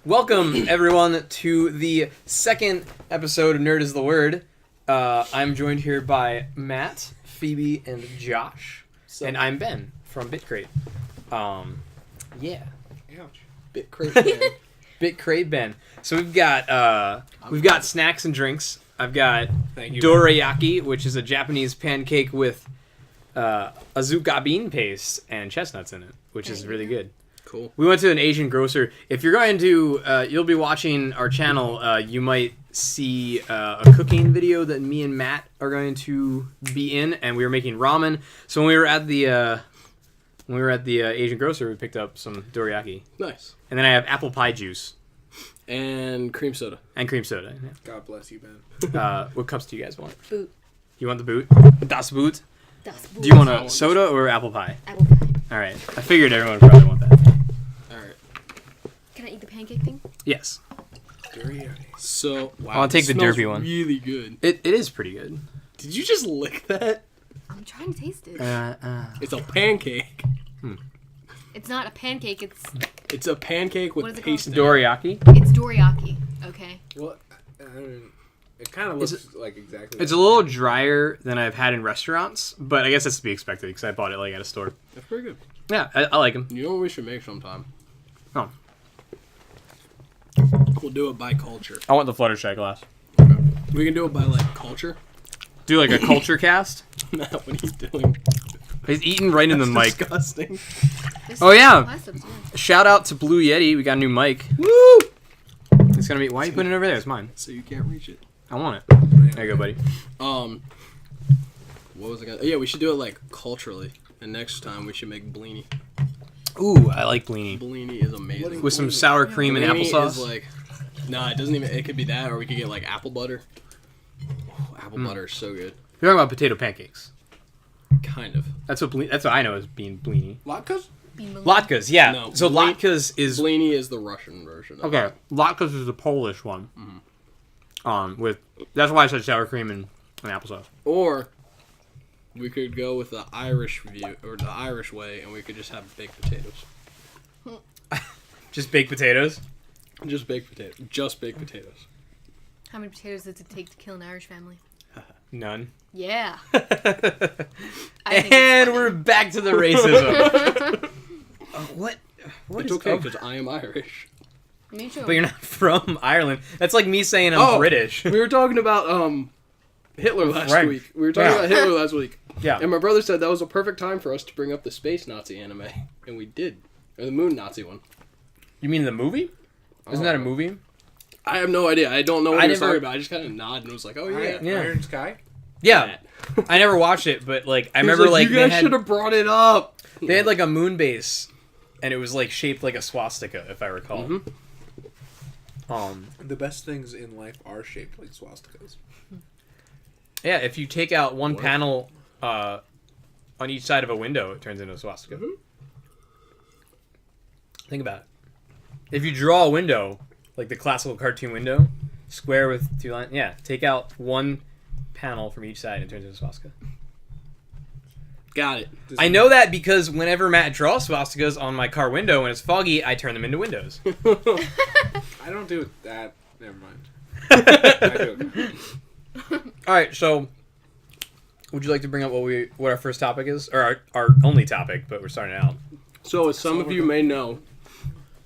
Welcome, everyone, to the second episode of Nerd is the Word. I'm joined here by Matt, Phoebe, and Josh. And I'm Ben from BitCrate. Yeah. Ouch. BitCrate Ben. BitCrate Ben. So we've got snacks and drinks. I've got Thank you, dorayaki, which is a Japanese pancake with azuka bean paste and chestnuts in it, which is really good. Cool. We went to an Asian grocer. If you're going to, you'll be watching our channel, you might see a cooking video that me and Matt are going to be in, and we were making ramen. So when we were at the Asian grocer, we picked up some dorayaki. Nice. And then I have apple pie juice. And cream soda. And cream soda. Yeah. God bless you, Ben. What cups do you guys want? Boot. You want the boot? Das Boot? Das Boot. Do you want a soda or apple pie? Apple pie. All right. I figured everyone would probably want that. All right. Can I eat the pancake thing? Yes. So, wow. I'll take the smells derpy one. Really good. It is pretty good. Did you just lick that? I'm trying to taste it. It's a pancake. It's not a pancake. It's a pancake What with is it paste. called? Dorayaki? It's dorayaki. Okay. Well, I mean, it kind of looks like exactly. It's a little drier than I've had in restaurants, but I guess that's to be expected because I bought it like at a store. That's pretty good. Yeah, I like them. You know what we should make sometime? Oh, We'll do it by culture. I want the Fluttershy glass. We can do it by, like, culture. Do like a culture cast. What are you doing? He's eating right in the mic. Disgusting. Oh yeah! Pasta, yeah. Shout out to Blue Yeti. We got a new mic. Woo! It's gonna be. Why are you putting it over there? It's mine. So you can't reach it. I want it. There you go, buddy. What was I gonna... Yeah, we should do it, like, culturally. And next time we should make blini. Ooh, I like blini Blini is amazing. with some sour cream and Blini applesauce. is like... Nah, it doesn't even... It could be that, or we could get, like, apple butter. Oh, apple butter is so good. You're talking about potato pancakes. Kind of. That's what I know as being blini. latkes. Latkes, yeah. No, so blini- latkes is Blini is the Russian version of okay. Latkes is the Polish one. With that's why I said sour cream and applesauce. Or we could go with the Irish view, or the Irish way, and we could just have baked potatoes. Just baked potatoes. Just baked potatoes. Just baked potatoes. How many potatoes does it take to kill an Irish family? None. Yeah. And we're back to the racism. What It's is okay, up? because I am Irish. Me too. But you're not from Ireland. That's like me saying I'm British. We were talking about Hitler last French. week. We were talking about Hitler last week. Yeah. And my brother said that was a perfect time for us to bring up the space Nazi anime. And we did. Or the moon Nazi one. You mean the movie? Isn't that a movie? I have no idea. I don't know what I he was never- talking about. I just kind of nodded and was like, oh, yeah. Yeah. Iron Sky. Yeah. I never watched it, but like I remember like you they guys should had, have brought it up. they had like a moon base, and it was like shaped like a swastika, if I recall. The best things in life are shaped like swastikas. Yeah, if you take out one panel on each side of a window, it turns into a swastika. Think about it. If you draw a window, like the classical cartoon window, square with two lines, yeah, take out one panel from each side and it turns into a swastika. Got it. I know that because whenever Matt draws swastikas on my car window when it's foggy, I turn them into windows. I don't do that. Never mind. I do. All right, so would you like to bring up what our first topic is, or our only topic? But we're starting out. So, as some of you may know,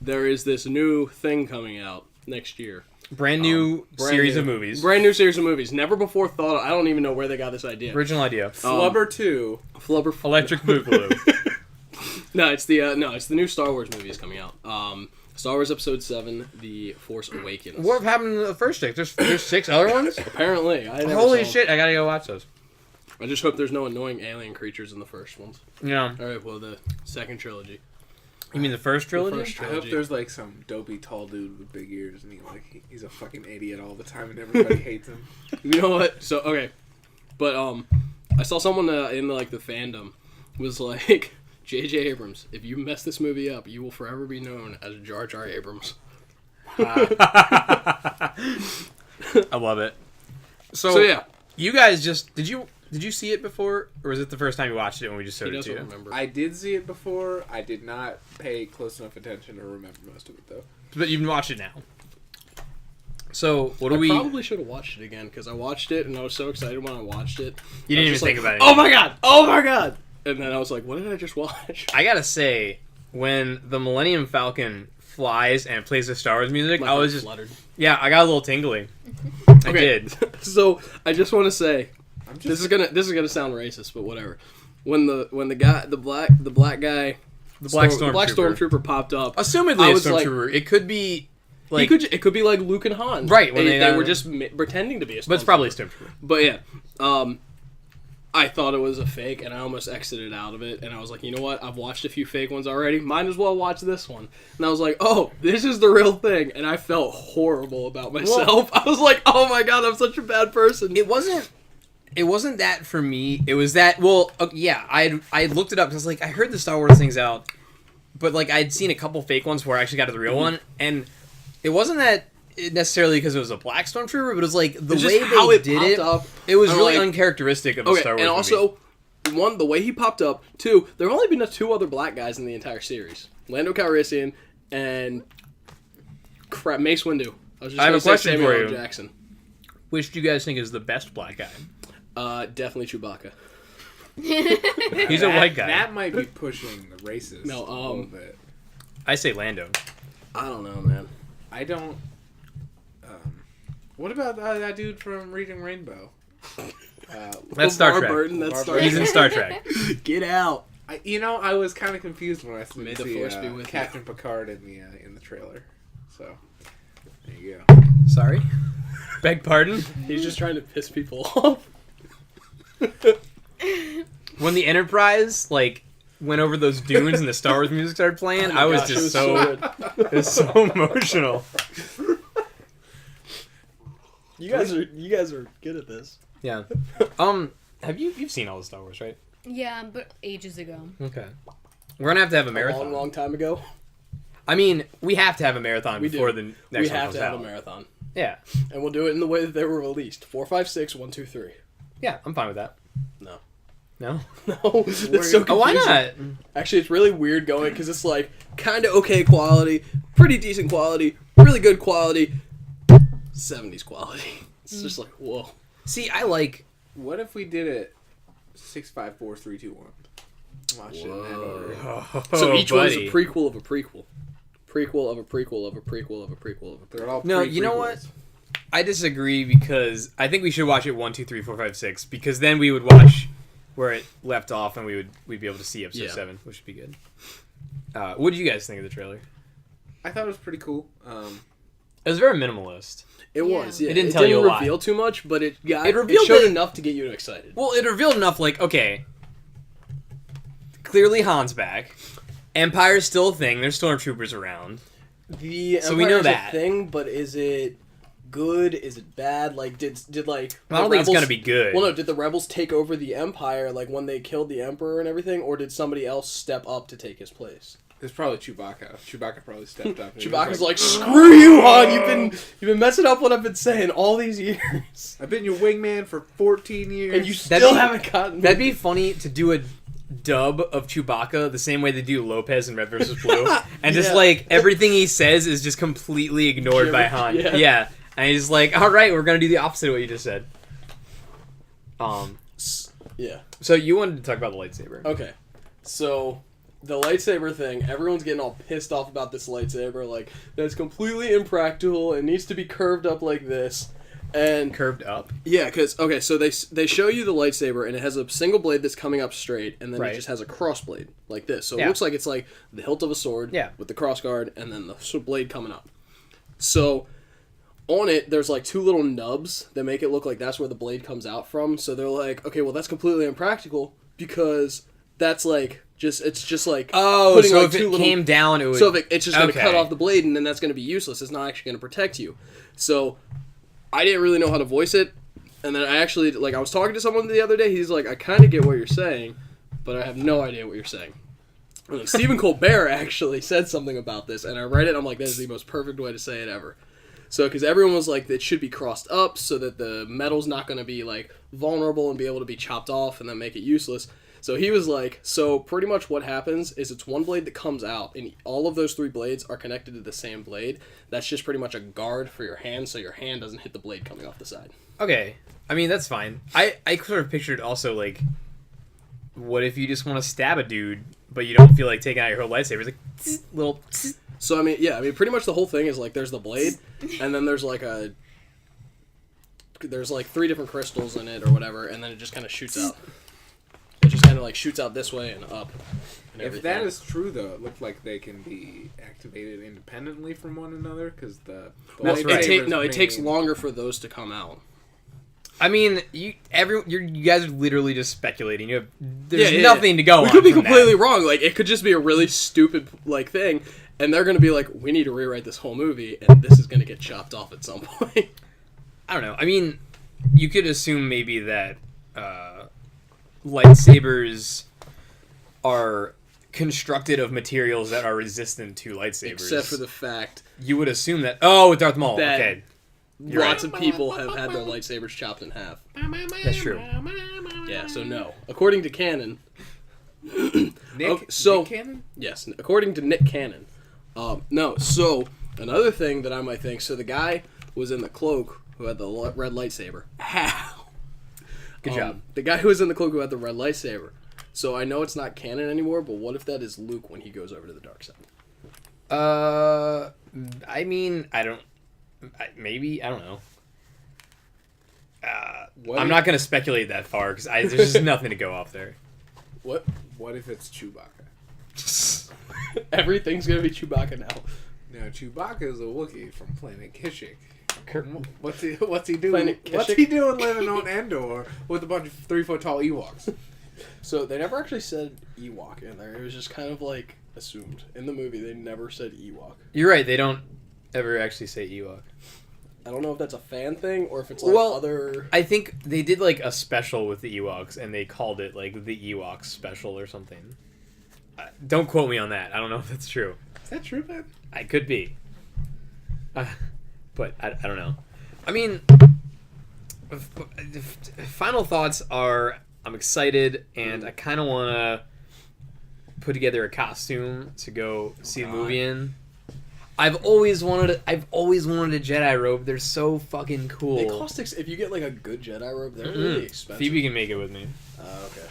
there is this new thing coming out next year. Brand new series of movies. Brand new series of movies. Never before thought of. I don't even know where they got this idea. Original idea. Flubber 2. Flubber. Electric Boogaloo. No, it's the new Star Wars movie is coming out. Star Wars Episode 7, The Force Awakens. What happened to the first six? There's 6 other ones? Apparently. I never Holy saw. shit, I gotta go watch those. I just hope there's no annoying alien creatures in the first ones. Yeah. Alright, well, the second trilogy. You mean the first trilogy? The first I hope trilogy. there's like some dopey tall dude with big ears and he's a fucking idiot all the time and everybody hates him. You know what? So, okay. But, I saw someone in, like, the fandom was like, J.J. Abrams, if you mess this movie up, you will forever be known as Jar Jar Abrams. I love it. So yeah. You guys just... Did you Did you see it before, or was it the first time you watched it when we just He showed it to doesn't you? remember. I did see it before. I did not pay close enough attention to remember most of it, though. But you can watch it now. So what do I we? probably should have watched it again because I watched it and I was so excited when I watched it. You didn't I even was just think like, about it. Oh my god! Oh my god! And then I was like, what did I just watch? I gotta say, when the Millennium Falcon flies and plays the Star Wars music, My I was heart just fluttered. yeah, I got a little tingly. I did. So I just want to say, I'm just this is gonna sound racist, but whatever. When the black guy, The Black the black Stormtrooper. Stormtrooper popped up. Assumedly I a was like- Stormtrooper. It could be like, it could be like Luke and Han, Right, when They they were just pretending to be a Stormtrooper. but it's probably a Stormtrooper. But yeah, I thought it was a fake, and I almost exited out of it. And I was like, you know what? I've watched a few fake ones already. Might as well watch this one. And I was like, oh, this is the real thing. And I felt horrible about myself. I was like, oh my god, I'm such a bad person. It wasn't that for me. It was that. Well, yeah, I looked it up because like I heard the Star Wars things out, but like I'd seen a couple fake ones where I actually got to the real one, and it wasn't that necessarily because it was a black Stormtrooper, but it was like the It's way just how they it did popped it. up. It was I'm really like- uncharacteristic of a Okay, Star Wars and movie. also, one, the way he popped up. Two, there have only been two other black guys in the entire series: Lando Calrissian and Mace Windu. Was just I have gonna a say question Samuel for L. you. Jackson. Which do you guys think is the best black guy? Definitely Chewbacca. He's a white guy. That might be pushing the racist No, a little bit. I say Lando. I don't know, man. I don't. What about that dude from Reading Rainbow? That's Star LeVar Trek. Burton, that's LeVar Star Burton. He's in Star Trek. Get out. I was kind of confused when I May see the Force be with you. Captain Picard in the trailer. So there you go. Sorry. Beg pardon. He's just trying to piss people off. When the Enterprise like went over those dunes and the Star Wars music started playing, I was Gosh, it just good. it was so emotional. You guys are good at this. Yeah. Have you've seen all the Star Wars, right? Yeah, but ages ago. Okay. We're gonna have to have a marathon. A long time ago. I mean, we have to have a marathon We before do. the next We one have comes to have out. a marathon. Yeah. And we'll do it in the way that they were released. 4, 5, 6, 1, 2, 3. Yeah, I'm fine with that. No. No? No, it's so confusing. Oh, why not? Actually, it's really weird going because it's like kind of okay quality, pretty decent quality, really good quality, 70s quality. It's just like, whoa. See, I like. What if we did it 6, 5, 4, 3, 2, 1? Watch it in that order. So each one's a buddy. prequel of a prequel. Prequel of a prequel of a prequel of a prequel of a prequel. They're all No, you know prequels. what? I disagree because I think we should watch it 1, 2, 3, 4, 5, 6 because then we would watch where it left off and we'd be able to see episode Yeah. 7, which would be good. What did you guys think of the trailer? I thought it was pretty cool. It was very minimalist. It Yeah. was, yeah. It didn't tell you a lot. reveal too much, but it It revealed showed that- enough to get you excited. Well, it revealed enough, like, okay, clearly Han's back. Empire's still a thing. There's stormtroopers around. The So we know Empire's that. a thing, but is it good? Is it bad? Like, did like I don't the think it's rebels- gonna be good. Well, no. Did the rebels take over the Empire like when they killed the Emperor and everything, or did somebody else step up to take his place? It's probably Chewbacca. Chewbacca probably stepped up. and he was Chewbacca's like, "Screw you, Han! You've been messing up what I've been saying all these years, I've been your wingman for 14 years. and you That'd still be- haven't gotten me." That'd be funny to do a dub of Chewbacca the same way they do Lopez in Red vs. Blue. And just, Yeah. like, everything he says is just completely ignored by Han. Yeah. Yeah. And he's like, alright, we're gonna do the opposite of what you just said. Yeah. So you wanted to talk about the lightsaber. Okay. So the lightsaber thing, everyone's getting all pissed off about this lightsaber, like that's completely impractical. It needs to be curved up like this. And Curved up. yeah, because okay, so they show you the lightsaber, and it has a single blade that's coming up straight, and then Right. it just has a cross blade like this. So it Yeah. looks like it's like the hilt of a sword Yeah. with the cross guard, and then the blade coming up. So on it, there's like two little nubs that make it look like that's where the blade comes out from. So they're like, okay, well that's completely impractical because that's like it's just like Oh, putting, so like, if two it little- came down, it would... so if it's just going to Okay. cut off the blade, and then that's going to be useless. It's not actually going to protect you. So I didn't really know how to voice it, and then I actually like I was talking to someone the other day. He's like, I kind of get what you're saying, but I have no idea what you're saying. And then Stephen Colbert actually said something about this, and I read it. And I'm like, that is the most perfect way to say it ever. So, because everyone was like, it should be crossed up so that the metal's not going to be, like, vulnerable and be able to be chopped off and then make it useless. So he was like, so pretty much what happens is it's one blade that comes out, and all of those 3 blades are connected to the same blade. That's just pretty much a guard for your hand, so your hand doesn't hit the blade coming off the side. Okay. I mean, that's fine. I sort of pictured also, like, what if you just want to stab a dude, but you don't feel like taking out your whole lightsaber? It's like, tss, little... Tss. So, I mean, pretty much the whole thing is, like, there's the blade, and then there's, like, there's, like, 3 different crystals in it or whatever, and then it just kind of shoots out. It just kind of, like, shoots out this way and up. And if that is true, though, it looks like they can be activated independently from one another, because the it takes longer for those to come out. I mean, you guys are literally just speculating. There's nothing to go on. We could be completely wrong. Like, it could just be a really stupid, like, thing, and they're going to be like, we need to rewrite this whole movie, and this is going to get chopped off at some point. I don't know. I mean, you could assume maybe that lightsabers are constructed of materials that are resistant to lightsabers. Except for the fact... You would assume that... Oh, with Darth Maul. Okay. Lots of people have had their lightsabers chopped in half. That's true. Yeah, so no. According to canon... Nick Cannon? Yes, according to Nick Cannon. No, so, another thing that I might think... So the guy was in the cloak who had the red lightsaber. How? Good job. The guy who was in the cloak who had the red lightsaber. So I know it's not canon anymore, but what if that is Luke when he goes over to the dark side? I mean, I don't... Maybe, I don't know. I'm not going to speculate that far, because there's just nothing to go off there. What if it's Chewbacca? Everything's going to be Chewbacca now. No, Chewbacca is a Wookiee from Planet Kishik. What's he doing? Planet Kishik? What's he doing living on Endor with a bunch of 3-foot-tall Ewoks? So they never actually said Ewok in there. It was just kind of like assumed. In the movie, they never said Ewok. You're right, they don't ever actually say Ewok. I don't know if that's a fan thing or if it's like other... I think they did like a special with the Ewoks and they called it like the Ewoks special or something. Don't quote me on that. I don't know if that's true. Is that true, man? I could be. But I don't know. I mean, final thoughts are I'm excited and I kind of want to put together a costume to go see the movie in. I've always wanted a Jedi robe. They're so fucking cool. They cost if you get like a good Jedi robe, they're really expensive. Phoebe can make it with me. Okay.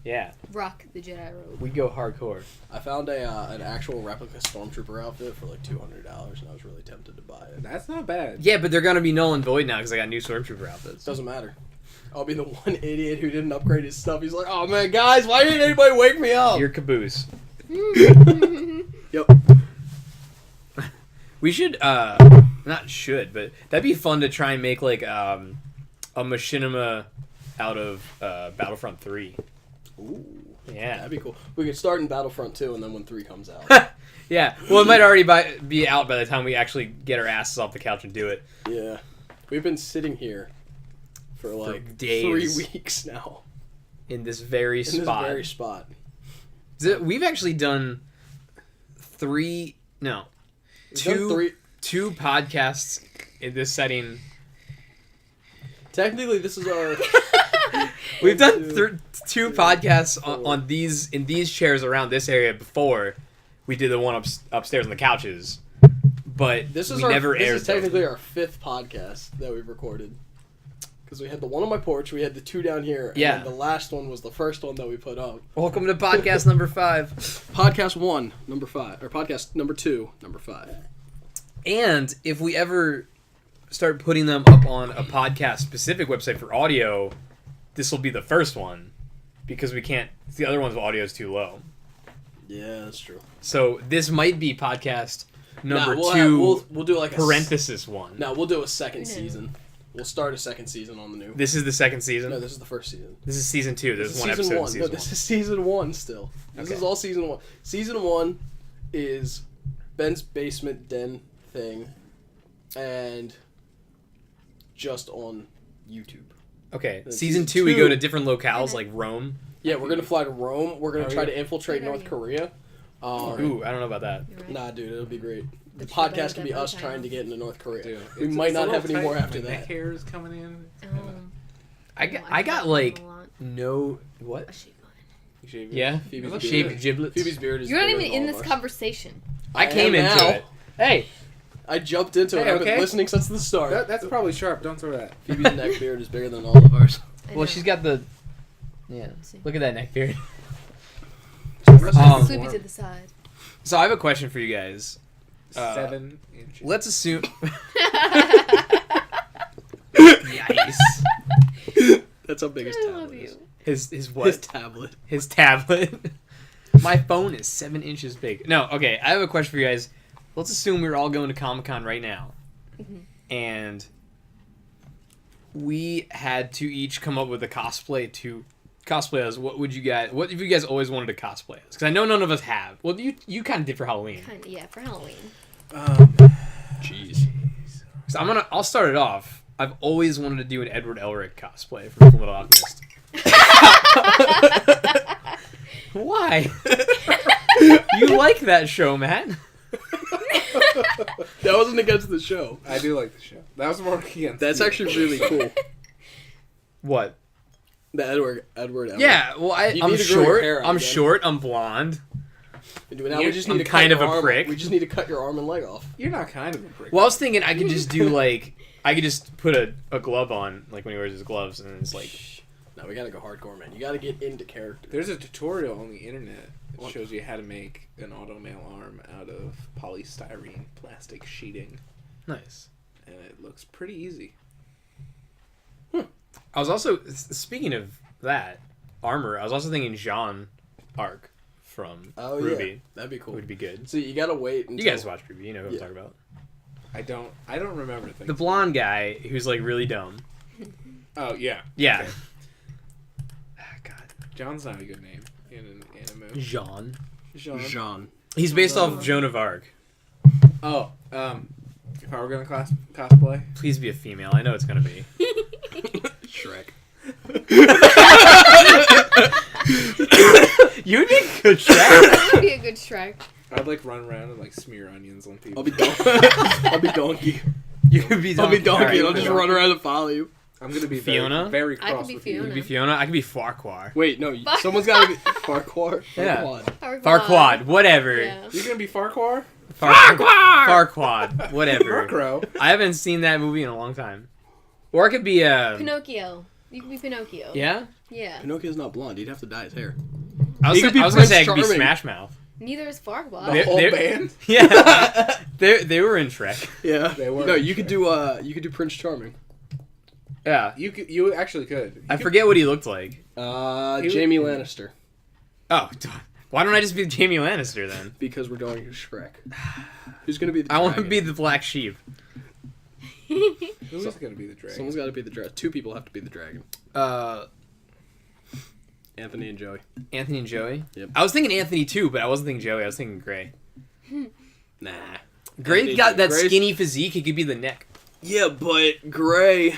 Yeah. Rock the Jedi robe. We go hardcore. I found an actual replica Stormtrooper outfit for like $200, and I was really tempted to buy it. That's not bad. Yeah, but they're gonna be null and void now because I got new Stormtrooper outfits. Doesn't matter. I'll be the one idiot who didn't upgrade his stuff. He's like, oh man, guys, why didn't anybody wake me up? You're caboose. Yep. We should, not should, but that'd be fun to try and make like a machinima out of Battlefront 3. Ooh. Yeah. That'd be cool. We could start in Battlefront 2 and then when 3 comes out. Yeah. Well, it might already be out by the time we actually get our asses off the couch and do it. Yeah. We've been sitting here for like days. 3 weeks now. In this very spot. We've actually done two podcasts in this setting. Technically, this is our... We've done two podcasts on in these chairs around this area before we did the one upstairs on the couches. But this is technically our 5th podcast that we've recorded. Because we had the one on my porch, we had the 2 down here, and then the last one was the first one that we put up. Welcome to podcast number 5. Podcast 1, number 5. Or podcast number 2, number 5. And if we ever start putting them up on a podcast-specific website for audio, this will be the first one. Because we can't... The other one's audio is too low. Yeah, that's true. So this might be podcast number 2, we'll do like parenthesis 1. No, we'll do a second season. We'll start a second season on the new. This is the second season? No, this is the first season. This is season 2. There's one episode in season 1. No, this is season 1 still. This is all season 1. Season 1 is Ben's basement den thing and just on YouTube. Okay. Season 2 we go to different locales like Rome. Yeah, we're going to fly to Rome. We're going to try to infiltrate North Korea. Ooh, I don't know about that. Nah, dude, it'll be great. The podcast can be us trying to get into North Korea. Dude, We it's- might it's a not have little any more tight. after My neck that. hair is coming in. I got like no what? You shave Yeah, Phoebe's shaved beard. giblets. Phoebe's beard is You're not bigger even than in all this of ours. conversation. I came am into now. it. Hey, I jumped into it. Hey, I've been okay. listening since the start. That's probably sharp. Don't throw that. Phoebe's neck beard is bigger than all of ours. I well, know. she's got the. Yeah, look at that neck beard. Swoopy to the side. So I have a question for you guys. 7 inches. Let's assume. Yikes. That's how big his I tablet love is. you. His what? His tablet. His tablet. My phone is 7 inches big. No, okay. I have a question for you guys. Let's assume we're all going to Comic-Con right now, and we had to each come up with a cosplay to cosplay as. What would you guys? What if you guys always wanted to cosplay as? Because I know none of us have. Well, you kind of did for Halloween. Kinda, yeah, for Halloween. Jeez. So I'll start it off. I've always wanted to do an Edward Elric cosplay from Fullmetal Alchemist. Why? You like that show, Matt? That wasn't against the show. I do like the show. That was more against. That's you. actually really cool. What? The Edward Elric. Yeah, well, You I'm need to grow your short. hair out I'm again. short. I'm blonde. Now we just need I'm to cut kind of your a arm. prick. We just need to cut your arm and leg off. You're not kind of a prick. Well, I was thinking I could just do like I could just put a glove on, like when he wears his gloves, and it's like No, we gotta go hardcore, man. You gotta get into character. There's a tutorial on the internet that shows you how to make an automail arm out of polystyrene plastic sheeting, nice. and it looks pretty easy. I was also speaking of that armor. I was also thinking Jean Arc from Ruby. Yeah. That'd be cool. Would be good. So you gotta wait until... You guys watch Ruby. You know who I'm Yeah. talking about. I don't remember things. The blonde guy who's like really dumb. Oh yeah. Yeah. Okay. Ah, God. John's not a good name in an anime. Jean. Jean. He's based off of Joan of Arc. Oh, if I were gonna cosplay, Please be a female. I know it's gonna be. Shrek. You would be a good Shrek. That would be a good Shrek. I'd like run around and like smear onions on people. I'll be I'll be Donkey. You could be. I'll be Donkey Alright, and I'll just cool. run around and follow you. I'm gonna be Fiona? very I could cross be with You Fiona. could be Fiona. I could be Farquhar. Wait, no. Someone's gotta be... Farquhar? Yeah. Farquaad. Farquad. Whatever. Yeah. you. You're gonna be Farquhar? Farquad. Whatever. Farcrow. I haven't seen that movie in a long time. Or I could be Pinocchio. You could be Pinocchio. Yeah. Yeah. Pinocchio's not blonde. He'd have to dye his hair. I was He could be gonna Prince say I could be Charming. Smash Mouth. Neither is Farquaad. The They're- whole they're- band? Yeah. they were in Shrek. Yeah. They were. No, you could do Prince Charming. Yeah. You actually could. I forget what he looked like. Jamie Lannister. Oh, why don't I just be Jamie Lannister then? Because we're going to Shrek. Who's gonna be the I want to dragon? be the black sheep. Who's gonna be the dragon? Someone's gotta be the dragon. Two people have to be the dragon. Anthony and Joey. Anthony and Joey. Yep. I was thinking Anthony too, but I wasn't thinking Joey. I was thinking Gray. Nah. Gray Anthony- got that Gray's- skinny physique. He could be the neck. Yeah, but Gray.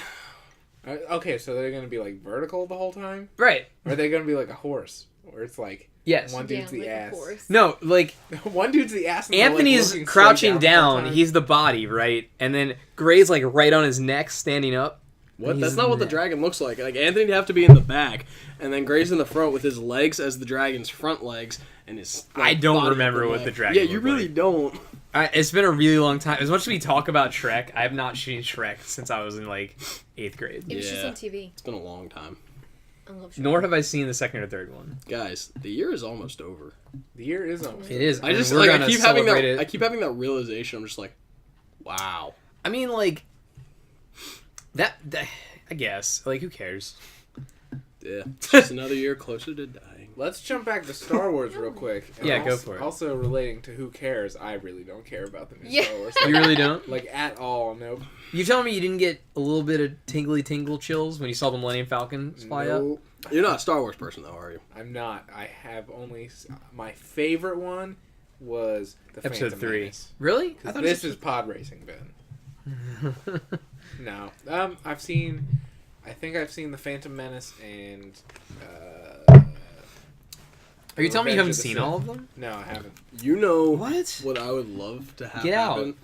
Okay, so they're gonna be like vertical the whole time, Right. or are they gonna be like a horse, where it's like Yes. one dude's the like, ass, Of course. No, like one dude's the ass. And they're, like, Anthony's looking straight crouching the whole down. time. He's the body, right? And then Gray's like right on his neck, standing up. What? He's That's not what the neck. dragon looks like. Like Anthony'd have to be in the back, and then Gray's in the front with his legs as the dragon's front legs, and his. I like, don't body remember up what neck. the dragon Yeah, you looked really like. don't. It's been a really long time. As much as we talk about Shrek, I have not seen Shrek since I was in like 8th grade. It was just Yeah. on TV. It's been a long time, I love Shrek. Nor have I seen the second or third one. guys. The year is almost over. The year is almost. It is. I and just we're like I gonna keep having that. celebrate it. I keep having that realization. I'm just like, wow. I mean, like that. I guess. Like, who cares? Yeah, it's just another year closer to dying. Let's jump back to Star Wars real quick. And Yeah, go also, for it. Also relating to who cares, I really don't care about the new Yeah. Star Wars. You really don't. Like at all? Nope. You telling me you didn't get a little bit of tingly tingle chills when you saw the Millennium Falcon fly up? Nope. You're not a Star Wars person though, are you? I'm not. I have only my favorite one was the Episode Phantom 3. Menace. Really? I 'Cause thought this it is pod racing, Ben. was... No. I've seen. I think I've seen the Phantom Menace and Are you telling me you haven't Revenge of the seen Sith. all of them? No, I haven't. You know What? what I would love to have Get out. happen?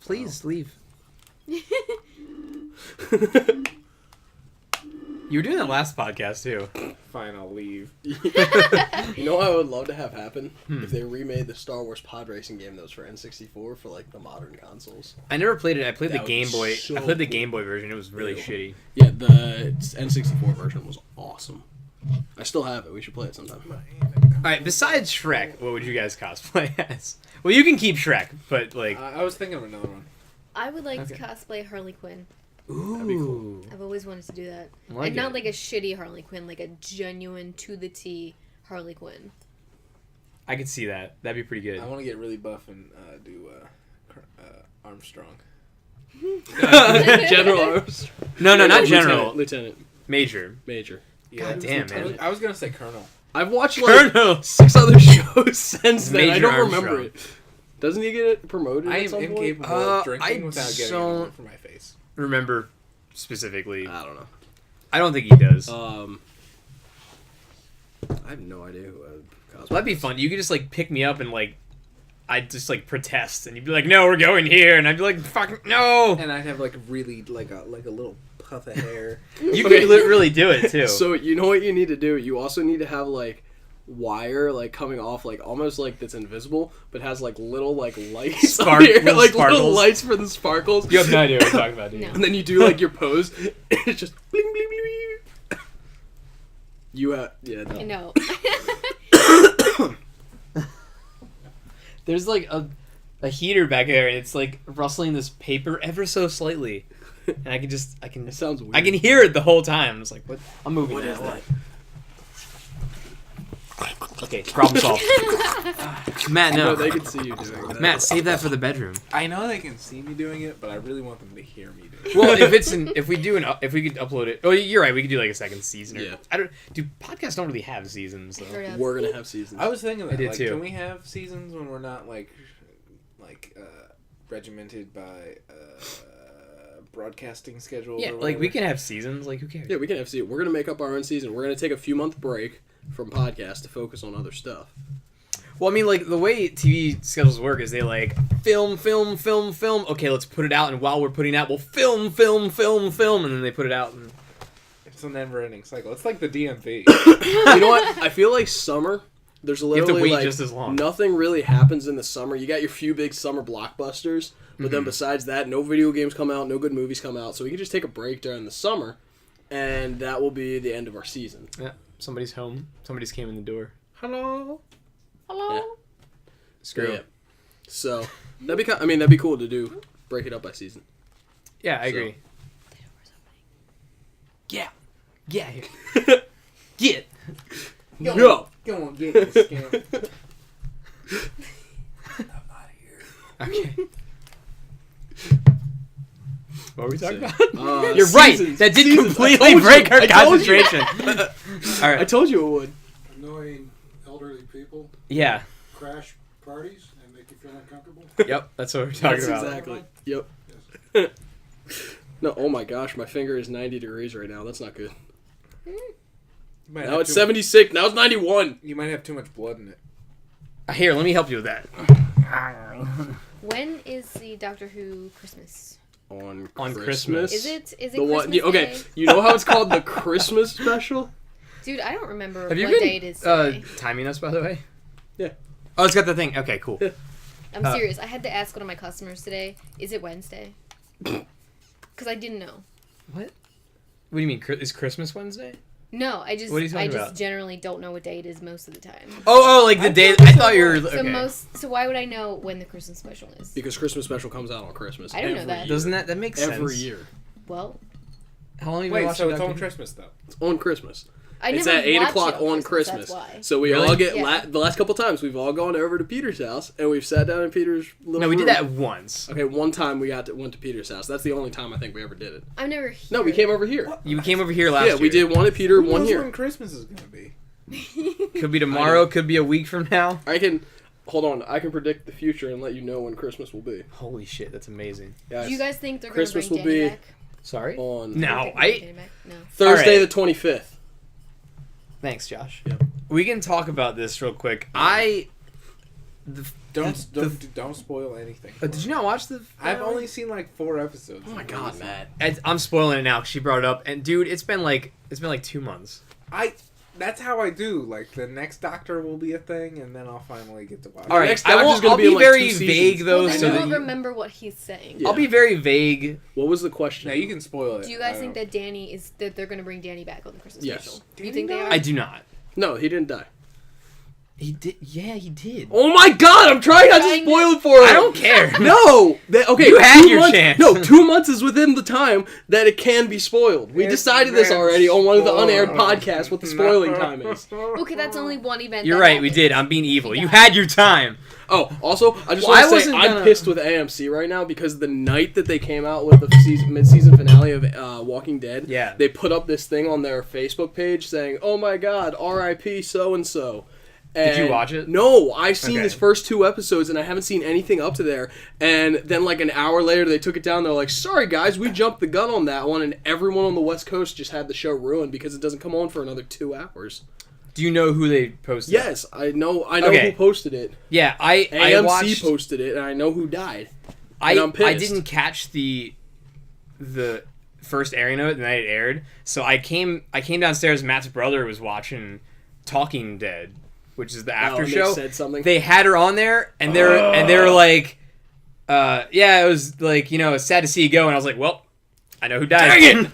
Please leave. You were doing that last podcast too. Fine, I'll leave. You know what I would love to have happen? If they remade the Star Wars pod racing game that was for N64 for like the modern consoles. I never played it. I played That the would Game be Boy. so I played the cool. Game Boy version. It was really Ew. shitty. Yeah, the N64 version was awesome. I still have it. We should play it sometime. All right. Besides Shrek, what would you guys cosplay as? Well, you can keep Shrek, but like, I was thinking of another one. I would like to Okay. cosplay Harley Quinn. ooh, be cool. I've always wanted to do that. Like and not it. like a shitty Harley Quinn, like a genuine to the T Harley Quinn. I could see that. That'd be pretty good. I want to get really buff and do Armstrong. General Arms. No, not Lieutenant, General. Lieutenant. Major. Major. Yeah, God damn, man. I was gonna say Colonel. I've watched like Colonel. 6 other shows since then. I Major don't remember Armstrong. it. Doesn't he get it promoted I at am some point? incapable Uh, of drinking I without getting don't- it all for my face. Remember specifically? I don't know. I don't think he does. I have no idea who I would cosplay. That'd be fun. You could just like pick me up and like, I'd just like protest, and you'd be like, "No, we're going here," and I'd be like, "Fuck no!" And I'd have like really like a little puff of hair. You Okay. could really do it too. So you know what you need to do? You also need to have like wire like coming off like almost like that's invisible, but has like little like lights Spark- on here, little like sparkles. little lights for the sparkles. You have no idea what we're talking about, do you? No. And then you do like your pose. And it's just bling bling bling. Bling. You yeah. I No. know. There's like a heater back there, and it's like rustling this paper ever so slightly, and I can It sounds weird. I can hear it the whole time. It's like, what? I'm moving. What that is way. that? Okay, problem solved. Matt, No, no. they can see you doing that. Matt, save that for the bedroom. I know they can see me doing it, but I really want them to hear me do it. Well, if we could upload it. Oh, you're right. We could do like a second season. Or, Yeah. Podcasts don't really have seasons. Though. Heard of. We're gonna have seasons. I was thinking that. I did like, too. Can we have seasons when we're not like regimented by broadcasting schedules? Yeah, or like we whatever? can have seasons. Like who cares? Yeah, we can have seasons. We're gonna make up our own season. We're gonna take a few month break from podcasts to focus on other stuff. Well, I mean, like the way TV schedules work is they like film. Okay, let's put it out, and while we're putting it out, we'll film, and then they put it out. And... It's a never-ending cycle. It's like the DMV. You know what? I feel like summer. There's You have literally to wait like just as long. nothing really happens in the summer. You got your few big summer blockbusters, but Mm-hmm. then besides that, no video games come out, no good movies come out. So we can just take a break during the summer, and that will be the end of our season. Yeah, somebody's home. Somebody's came in the door. Hello. Hello. Yeah. Screw. Yeah. So that'd be cool to do. Break it up by season. Yeah, I So. agree. Yeah. Get. Yo. Go on, get this scam. I'm out of here. Okay. What were we talking So, about? You're right. seasons. That did Seasons. completely I told break you. our I told you. concentration. All I right. told you it would. Annoying elderly people, Yeah. crash parties, and make you feel uncomfortable. Yep. That's what we're talking That's about. exactly. Yep. Yes. No, oh my gosh, my finger is 90 degrees right now. That's not good. You might Now have it's too 76. Now it's 91. You might have too much blood in it. Here, let me help you with that. When is the Doctor Who Christmas? On Christmas. Is it The Christmas one? Okay, Day? you know how it's called the Christmas special? Dude, I don't remember Have you what day it been is today. timing us, by the way? Yeah. Oh, it's got the thing. Okay, cool. Yeah. I'm serious. I had to ask one of my customers today, is it Wednesday? Because I didn't know. What? What do you mean? Is Christmas Wednesday? No, I just What are you talking about? generally don't know what day it is most of the time. Oh, like the day. I thought you were. Okay. So why would I know when the Christmas special is? Because Christmas special comes out on Christmas. I didn't know every that. year. Doesn't that makes sense? Every year. Well, How long have you been Wait, watching so it's Doctor on Who? Christmas though. It's on Christmas. I It's never at 8 watch o'clock it on Christmas. That's why. So we Really? all get Yeah. the last couple times we've all gone over to Peter's house and we've sat down in Peter's little No, we did room. that once. Okay, one time we went to Peter's house. That's the only time I think we ever did it. I've never. Here. No, we came over here. You came over here last Yeah, year. we did one at Peter, Who one knows here. when Christmas is gonna be? Could be tomorrow. Could be a week from now. I can hold on. I can predict the future and let you know when Christmas will be. Holy shit, that's amazing. Guys, Do you guys think they're Christmas going to will bring Danny be back? Sorry. on No, Think they're bringing Danny back? No. Thursday All right. the 25th. Thanks, Josh. Yep. we can talk about this real quick. Don't spoil anything. Did you not watch the? I've only seen like 4 episodes. Oh my god, Matt. I'm spoiling it now because she brought it up, and dude, it's been like 2 months. That's how I do. Like the next Doctor will be a thing, and then I'll finally get to watch. All right, next Doctor's gonna I'll be in, be like, very 2 vague seasons. though, Well, then so you that won't you, remember what he's saying. Yeah. I'll be very vague. What was the question? Now you can spoil it. Do you guys think that they're going to bring Danny back on the Christmas Yes. special? Do Did you think he they not? are? I do not. No, he didn't die. He did. Yeah, he did. Oh my god, I'm trying not to spoil it for him. I don't care. No! Okay, You had 2 your months, chance. No, 2 months is within the time that it can be spoiled. We It's decided this been already on one of the unaired spoiled. podcasts what the spoiling time is. Okay, that's only one event. You're that right. We happened. did. I'm being evil. Yeah. You had your time. Oh, also, I just Well, I want to say wasn't I'm gonna- pissed with AMC right now because the night that they came out with the mid-season finale of Walking Dead, Yeah. they put up this thing on their Facebook page saying, "Oh my God, R.I.P. so and so." Did you watch it? No, I've seen Okay. his first 2 episodes and I haven't seen anything up to there. And then like an hour later, they took it down. They're like, "Sorry guys, we jumped the gun on that one," and everyone on the West Coast just had the show ruined because it doesn't come on for another 2 hours. Do you know who they posted? Yes, I know Okay. who posted it. Yeah, I AMC watched. posted it, and I know who died. I and I'm pissed. didn't catch the first airing of it the night it aired, so I came downstairs. Matt's brother was watching Talking Dead, which is the after and show. They said something. They had her on there, and they were like, yeah, it was like, it's sad to see you go, and I was like, well, I know who died. Dang it!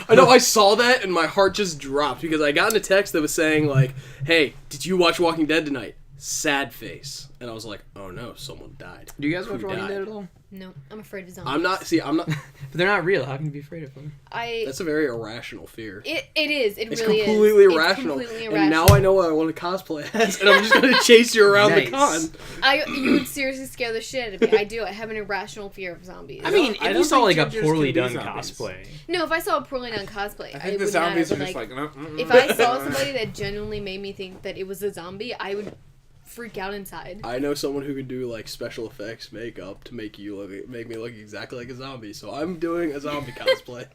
I know, I saw that and my heart just dropped because I got in a text that was saying like, "Hey, did you watch Walking Dead tonight?" Sad face. And I was like, "Oh no, someone died." Do you guys Who watch Walking died? Dead at all? No, I'm afraid of zombies. I'm not. But they're not real. How can you be afraid of them? That's a very irrational fear. It is. It It's really completely is. irrational. It's completely And irrational. now I know what I want to cosplay as, and I'm just going to chase you around the Nice. con. You would seriously scare the shit out of me. I do. I have an irrational fear of zombies. I mean, I if don't you saw like think a gingers poorly can be done zombies. cosplay. No, if I saw a poorly done cosplay, I it think the would zombies not, are but, just like. if I saw somebody that genuinely made me think that it was a zombie, I would freak out inside. I know someone who can do like special effects makeup to make me look exactly like a zombie. So I'm doing a zombie cosplay.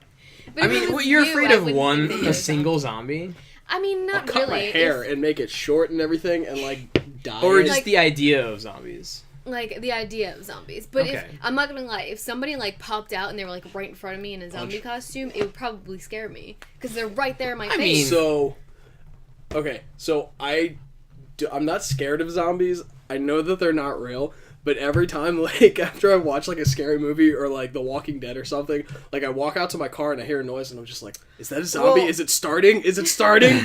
But I if it mean, was you're you, afraid I of wouldn't think that you a were single zombie, I mean, I'll not cut really. my hair If, and make it short and everything, and like dye or it. just Like- the idea of zombies. like the idea of zombies. But if Okay. I'm not gonna lie, if somebody like popped out and they were like right in front of me in a zombie costume, it would probably scare me because they're right there in my I face. mean- So, okay, so I'm not scared of zombies. I know that they're not real, but every time, like, after I watch, like, a scary movie or, like, The Walking Dead or something, like, I walk out to my car and I hear a noise and I'm just like, is that a zombie? Well- Is it starting? Is it starting?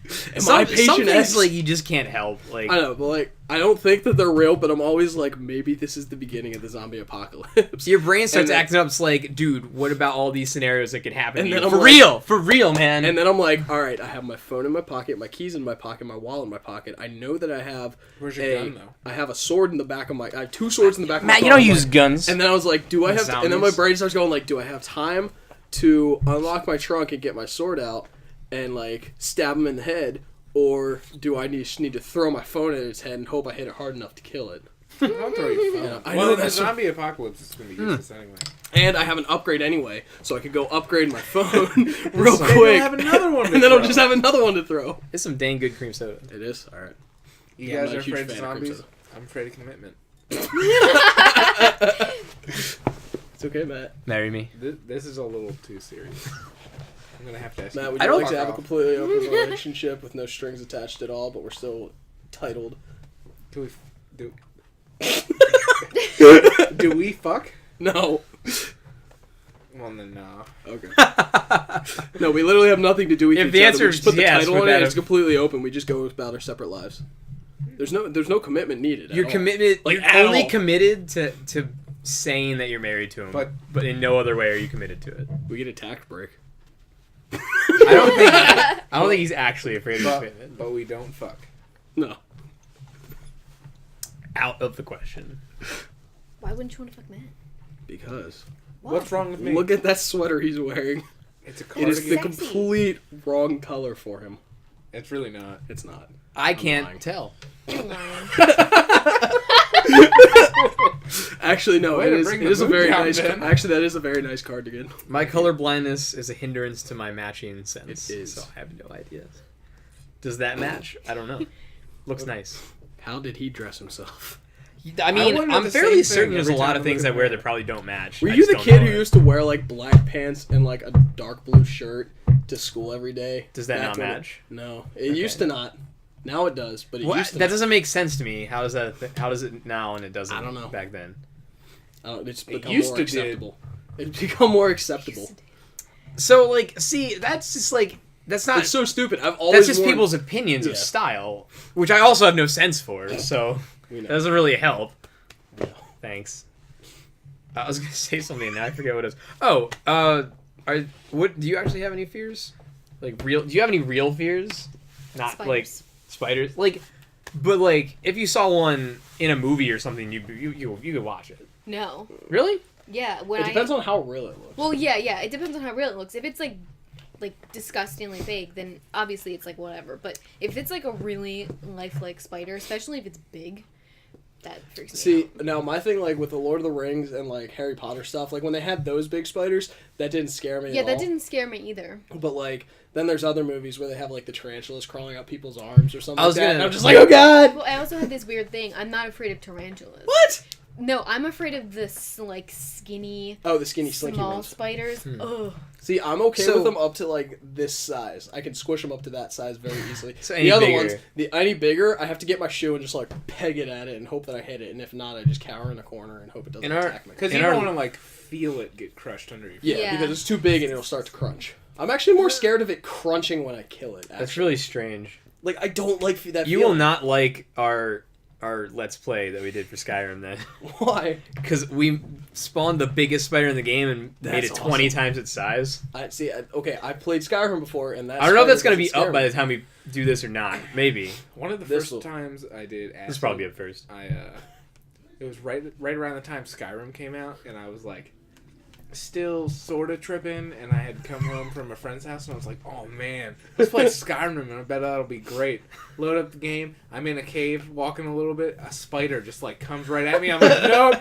Am I Some patient things X? like you just can't help. Like, I know, but, like, I don't think that they're real, but I'm always like, maybe this is the beginning of the zombie apocalypse. your brain starts And then- acting up. It's like, dude, what about all these scenarios that could happen? And to then you? I'm For real, man. And then I'm like, all right, I have my phone in my pocket, my keys in my pocket, my wallet in my pocket. I know that I have Where's your gun, though? I have a sword in the back of my. I have 2 swords in the back of my Matt, car. you don't I'm use like- guns. And then I was like, do I have? And then my Zombies. brain starts going like, do I have time to unlock my trunk and get my sword out and like stab him in the head, or do I just need to throw my phone at his head and hope I hit it hard enough to kill it? Don't throw your phone. Yeah, I well, know, the that's what- zombie apocalypse is going to be useless anyway. And I have an upgrade anyway, so I could go upgrade my phone real Maybe quick. you'll have another one to and then I'll throw. just have another one to throw. It's some dang good cream soda. It is all right. You Yeah, I'm guys not are a huge afraid of fan of zombies? Crimson. I'm afraid of commitment. It's okay, Matt. Marry me. This is a little too serious. I'm going to have to ask Matt, you. would I you don't- like to have a Fuck off. completely open relationship with no strings attached at all, but we're still titled? Do we fuck? No. Well, then no. Okay. No, we literally have nothing to do with If each the other. answer We is just put the yes, title would on it. that And it's have- completely open. We just go about our separate lives. There's no commitment needed. You're at all. committed. Like, You're at only all. committed to saying that you're married to him, But- but in no other way are you committed to it. We get a tax break. I don't think he's actually afraid of commitment. But we don't fuck. No. Out of the question. Why wouldn't you want to fuck Matt? Because Why? What's wrong with me? look at that sweater he's wearing. It's a It is the cardigan. Sexy. complete wrong color for him. It's really not. It's not. I lying. can't tell. You're lying. Actually, no. Way It to is. bring It the is a mood very down, nice. Ben. Actually, that is a very nice cardigan. My color blindness is a hindrance to my matching sense. It is. So I have no idea. Does that match? I don't know. Looks nice. How did he dress himself? I mean, wonder I'm the fairly same certain thing there's a every lot time of I things look I at wear him. that probably don't match. Were I you just the don't kid know who it. used to wear like black pants and like a dark blue shirt to school every day? Does that Back not when match? No, it used to not. Now it does, but it Well, used to that not. doesn't make sense to me. How does that? How does it now and it doesn't? I don't know. Back then. It's It become used more to did. acceptable. It's become more acceptable. So like, see, that's just like that's not. It's so stupid. I've always That's just worn- people's opinions Yeah. of style, which I also have no sense for. So We know. that doesn't really help. No. Thanks. I was gonna say something and now I forget what it is. Oh, what do you actually have any fears? Like real? Do you have any real fears? Not like Spiders. spiders. Like, but like if you saw one in a movie or something, you could watch it. No. Really? Yeah. When It depends on how real it looks. Well, yeah. It depends on how real it looks. If it's like disgustingly fake, then obviously it's like whatever. But if it's like a really lifelike spider, especially if it's big, that freaks me See, out. now my thing, like with the Lord of the Rings and like Harry Potter stuff, like when they had those big spiders, that didn't scare me Yeah, at that all. didn't scare me either. But like, then there's other movies where they have like the tarantulas crawling up people's arms or something I was like that. gonna- And I'm just like, oh god! Well, I also have this weird thing. I'm not afraid of tarantulas. What? No, I'm afraid of this like skinny, Oh, the skinny slinky small ones. spiders. Ugh. See, I'm okay So- with them up to like this size. I can squish them up to that size very easily. So the any other bigger. ones, any bigger, I have to get my shoe and just like peg it at it and hope that I hit it. And if not, I just cower in a corner and hope it doesn't In our- attack me. Because In you our- don't want to like feel it get crushed under your feet. Yeah, Yeah. because it's too big and it'll start to crunch. I'm actually more scared of it crunching when I kill it. That's Actually. really strange. Like I don't like that. You will feeling. not like our Let's Play that we did for Skyrim then. Why? Because we spawned the biggest spider in the game and made That's it 20 awesome. times its size. Okay, I played Skyrim before, and that. I don't know if that's spider going to be doesn't up by scare the time we do this or not. Maybe. One of the This first will- times I did acid, This will probably be up first. It was right around the time Skyrim came out, and I was like still sort of tripping, and I had come home from a friend's house, and I was like, oh man, let's play Skyrim, and I bet that'll be great. Load up the game, I'm in a cave, walking a little bit, a spider just like comes right at me, I'm like, nope,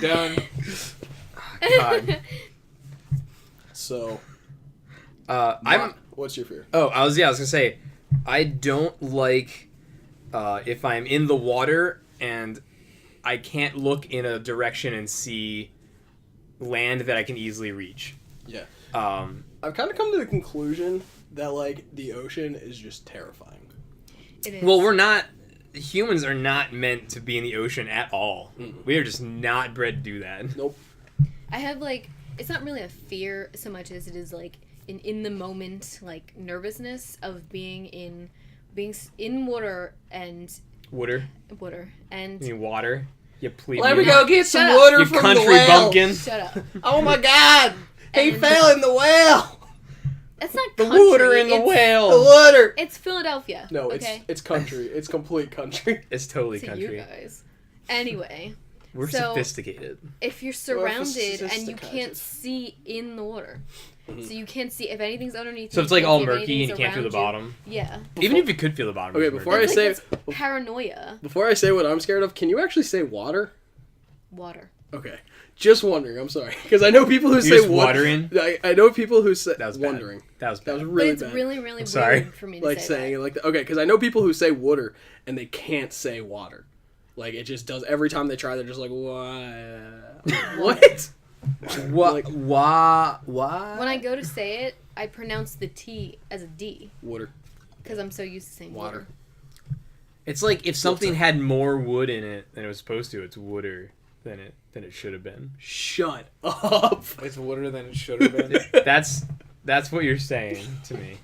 done. God. me. So, what's your fear? Oh, I was going to say, I don't like if I'm in the water and I can't look in a direction and see land that I can easily reach. Yeah. I've kind of come to the conclusion that like the ocean is just terrifying. It is. Well, humans are not meant to be in the ocean at all. We are just not bred to do that. Nope. I have like, it's not really a fear so much as it is like an in the moment like nervousness of being in water and Water? and You mean water? You please. Let me go get some Shut up. water You from country the whale. bumpkin. shut up. Oh my god! He And- fell in the whale. That's not The country. water in the it's, The whale. water. It's Philadelphia. No, okay? it's country. It's complete country. It's totally to country. you guys. Anyway, We're So- sophisticated. if you're surrounded and you sophisticated. can't see in the water, so you can't see if anything's underneath. So you it's like can't all see if murky and you anything's can't feel the around bottom. you. Yeah. Even if you could feel the bottom. Okay, it's before murky. I That's say- like, that's paranoia. Before I say what I'm scared of, can you actually say water? Water. Okay. Just wondering. I'm sorry, because I know people who say just water. watering? I know people who say That was bad. wondering. That was That bad. was But really it's bad. really, really weird sorry. for me to Like say saying that. it like that. Okay, because I know people who say water and they can't say water. Like it just does every time they try. They're just like what? What? Like- What? When I go to say it, I pronounce the T as a D Water. because I'm so used to saying Water. water. It's like if something had more wood in it than it was supposed to, it's wooder than it should have been. Shut up. It's water than it should have been. That's what you're saying to me.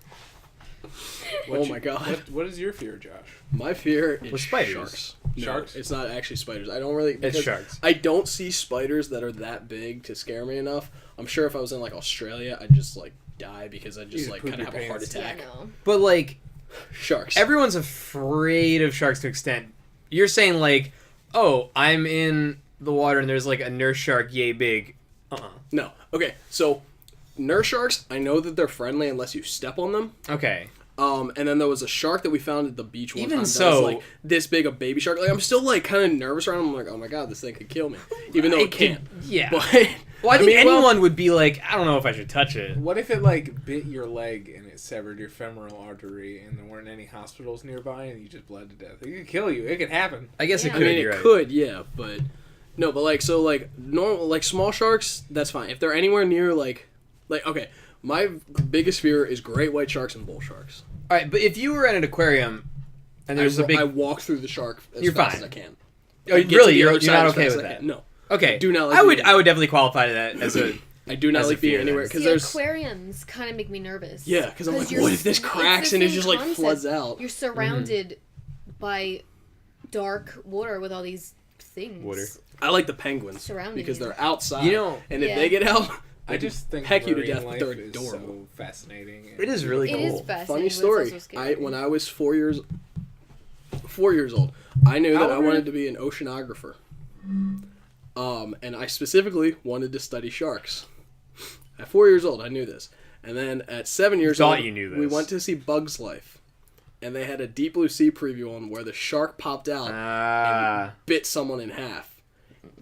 Oh my god. What is your fear, Josh? My fear is With spiders. sharks. Sharks? No, it's not actually spiders. I don't really. It's because sharks. I don't see spiders that are that big to scare me enough. I'm sure if I was in like Australia, I'd just like die because I'd just You'd like poop kind of your have a heart pants. Yeah, attack. no. But like Sharks. everyone's afraid of sharks to an extent. You're saying like, oh, I'm in the water and there's like a nurse shark yay big. No. Okay. So, nurse sharks, I know that they're friendly unless you step on them. Okay. And then there was a shark that we found at the beach one Even time. so- that was like this big a baby shark. Like I'm still like kind of nervous around. I'm like, oh my god, this thing could kill me, even though it can't. Yeah. But Well, I think mean, well- anyone would be like, I don't know if I should touch it. What if it like bit your leg and it severed your femoral artery and there weren't any hospitals nearby and you just bled to death? It could kill you. It could happen. I guess it Yeah. could. I mean, it you're right. could, yeah, but no, but like so, like normal, like small sharks, that's fine. If they're anywhere near, like okay, my biggest fear is great white sharks and bull sharks. All right, but if you were at an aquarium and there's a big, I walk through the shark as You're fast fine. as I can. Oh, I get to really, the you're other not side as okay fast with as I that? can. No, okay, do not like I would being- I would definitely qualify that as a. I do not As a like being fear, anywhere then. because See, there's aquariums kind of make me nervous. yeah, because I'm like, you're what if this it's the cracks and it same just like concept. floods out? You're surrounded by dark water with all these things. Water. I like the penguins Surrounding because you. they're outside. You know, and if Yeah. they get out, I just think peck you to marine death, but life they're is adorable. so fascinating. it is really It cool. is fascinating. funny but it's story. also scary. When I was 4 years old, I knew that I wanted to be an oceanographer. And I specifically wanted to study sharks. At 4 years old, I knew this. And then at 7 years thought old, you knew we this. went to see Bugs Life. And they had a Deep Blue Sea preview on where the shark popped out, bit someone in half.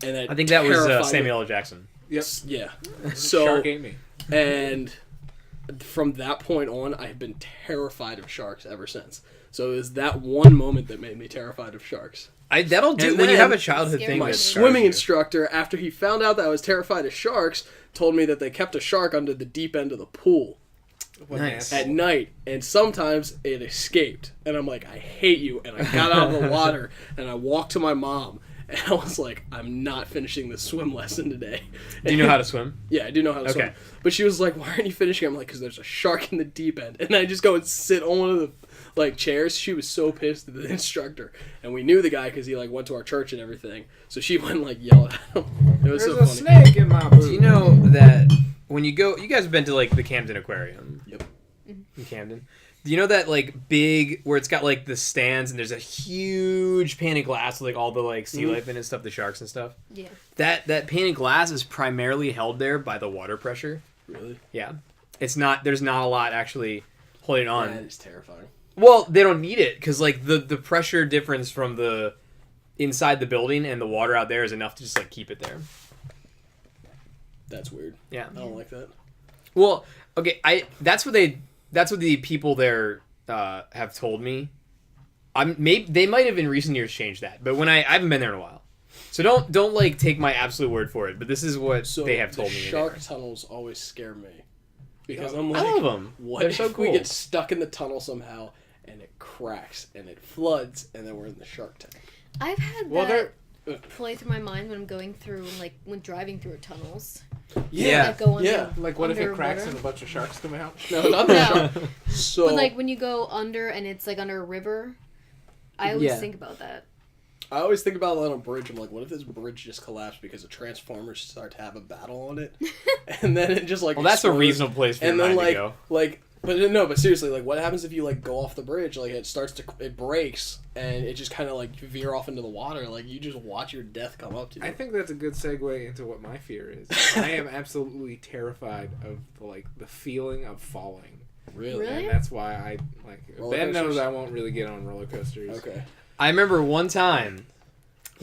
And I think that was terrified me. Samuel L. Jackson. Yep. Yeah. So Shark ate me. and from that point on, I have been terrified of sharks ever since. So it was that one moment that made me terrified of sharks. That'll do And when you then have a childhood Scary thing. My that moment. scars swimming you. instructor, after he found out that I was terrified of sharks, told me that they kept a shark under the deep end of the pool What Nice. an at asshole. night, and sometimes it escaped. And I'm like, I hate you. And I got out of the water, and I walked to my mom, and I was like, I'm not finishing this swim lesson today. Do you know how to swim? Yeah, I do know how to swim. Okay. But she was like, why aren't you finishing? I'm like, because there's a shark in the deep end. And I just go and sit on one of the chairs. She was so pissed at the instructor. And we knew the guy because he went to our church and everything. So she went and yelled at him. It was There's so a funny. snake in my boot. Do you know that when you go, you guys have been to the Camden Aquarium? Yep. In Camden. Do you know that big where it's got the stands and there's a huge pane of glass with all the sea life in it and stuff, the sharks and stuff? Yeah. That pane of glass is primarily held there by the water pressure. Really? Yeah. It's not. There's not a lot actually holding on. That is terrifying. Well, they don't need it because the pressure difference from the inside the building and the water out there is enough to just keep it there. That's weird. Yeah. I don't like that. Well, okay. That's what the people there have told me. They might have in recent years changed that, but I haven't been there in a while. So don't take my absolute word for it. But this is what So they have told the me. shark tunnels always scare me. Because I I'm love them. what They're if so cool. we get stuck in the tunnel somehow and it cracks and it floods and then we're in the shark tank? I've had Well, that play through my mind when I'm going through, when driving through tunnels. Yeah. Go under, Yeah. What if it cracks underwater. and a bunch of sharks come out? No, not the No. shark. So But when you go under and it's under a river, I always Yeah. think about that. I always think about it on a bridge. I'm like, what if this bridge just collapsed because the Transformers start to have a battle on it, and then it just Well, that's a explodes. reasonable place for And your then mind to go. but seriously, what happens if you go off the bridge? It breaks and it just kind of veer off into the water. You just watch your death come up to you. I think that's a good segue into what my fear is. I am absolutely terrified of the feeling of falling, really. Really? and that's why I Roller Ben knows coasters? I won't really get on roller coasters. Okay. I remember one time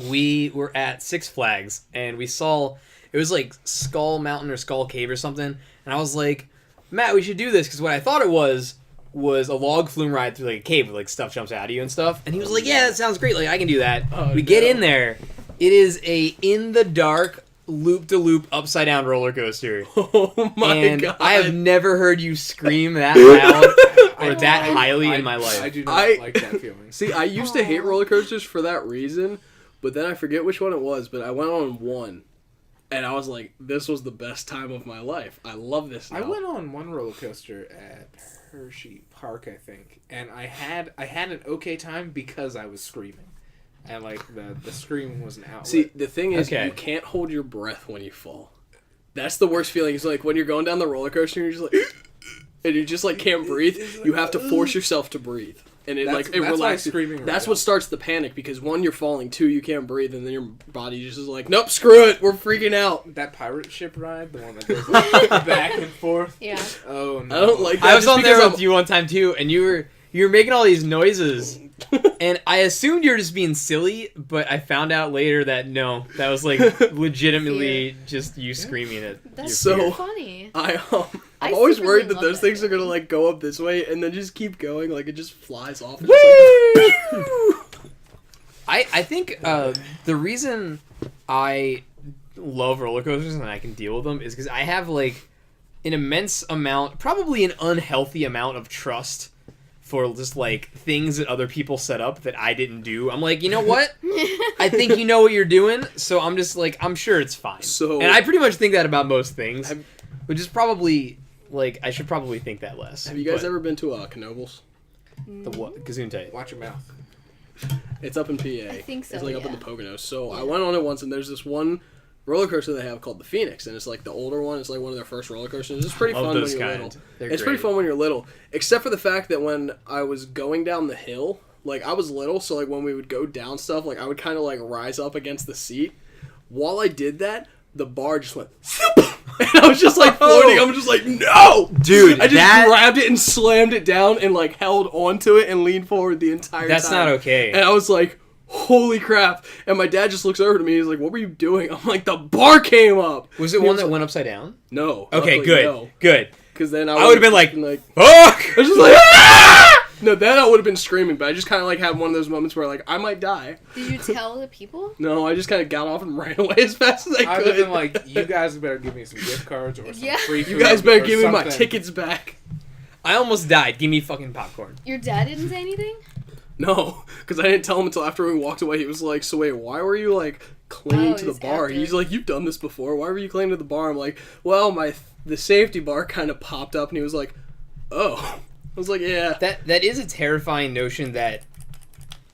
we were at Six Flags and we saw it was Skull Mountain or Skull Cave or something, and I was like, Matt, we should do this because what I thought it was a log flume ride through a cave with stuff jumps out of you and stuff, and he was like, yeah, that sounds great, I can do that. Oh, we get no. in there, it is a in the dark loop to loop upside down roller coaster. Oh my And god! I have never heard you scream that loud or that highly in my life. I do not I- like that feeling. See, I used to hate Aw. roller coasters for that reason, but then I forget which one it was. But I went on one, and I was like, "This was the best time of my life. I love this." Now. I went on one roller coaster at Hershey Park, I think, and I had an okay time because I was screaming, and the scream was an outlet. See, the thing is, Okay. you can't hold your breath when you fall. That's the worst feeling. It's when you're going down the roller coaster and you're just and you just can't breathe. You have to force yourself to breathe, and it That's- it that's why relaxes. screaming That's really what starts the panic because one, you're falling. Two, you can't breathe, and then your body just is like, "Nope, screw it, we're freaking out." that pirate ship ride, the one that goes back and forth. Yeah. Oh no! I don't like that. I was just on there because with you one time too, and you were making all these noises, And I assumed you were just being silly, but I found out later that no, that was like legitimately just you screaming it. That's So- so funny. I'm I always secretly worried that love those that things are gonna feeling. like go up this way and then just keep going, like it just flies off. And just, like, I think the reason I love roller coasters and I can deal with them is because I have like an immense amount, probably an unhealthy amount of trust for just like things that other people set up that I didn't do. I'm like, you know what? I think you know what you're doing, so I'm just like, I'm sure it's fine. So- and I pretty much think that about most things, Have- which is probably like I should probably think that less. have you guys but ever been to Knoebels? the what? Gesundheit. Watch your mouth. It's up in PA. I think so, It's like up in yeah. the Poconos. So I went on it once, and there's this one roller coaster they have called the Phoenix, and it's like the older one. It's like one of their first roller coasters. It's pretty Love fun when those you're kind. little. They're It's great. pretty fun when you're little, except for the fact that when I was going down the hill, like I was little, so like when we would go down stuff, like I would kind of like rise up against the seat. While I did that, the bar just went. And I was just like floating. I'm just like, no, Dude, I just that- grabbed it and slammed it down and like held onto it and leaned forward the entire That's time. not okay. And I was like, holy crap. And my dad just looks over to me. He's like, what were you doing? I'm like, the bar came up. Was it He one was that like, went upside down? No. Okay, luckily, good, No. good. Because then I would've been like, I Fuck! was just like, ah! No, then I would have been screaming, but I just kind of like had one of those moments where like I might die. Did you tell the people? No, I just kind of got off and ran away as fast as I I would could. have been like, you guys better give me some gift cards or some Yeah. free food. you guys better or give me my something. tickets back. I almost died. Give me fucking popcorn. Your dad didn't say anything? No, because I didn't tell him until after we walked away. He was like, so wait, why were you like clinging Oh, to it the was bar? after. He's like, you've done this before. Why were you clinging to the bar? I'm like, well, the safety bar kind of popped up, and he was like, oh. I was like, yeah. That is a terrifying notion that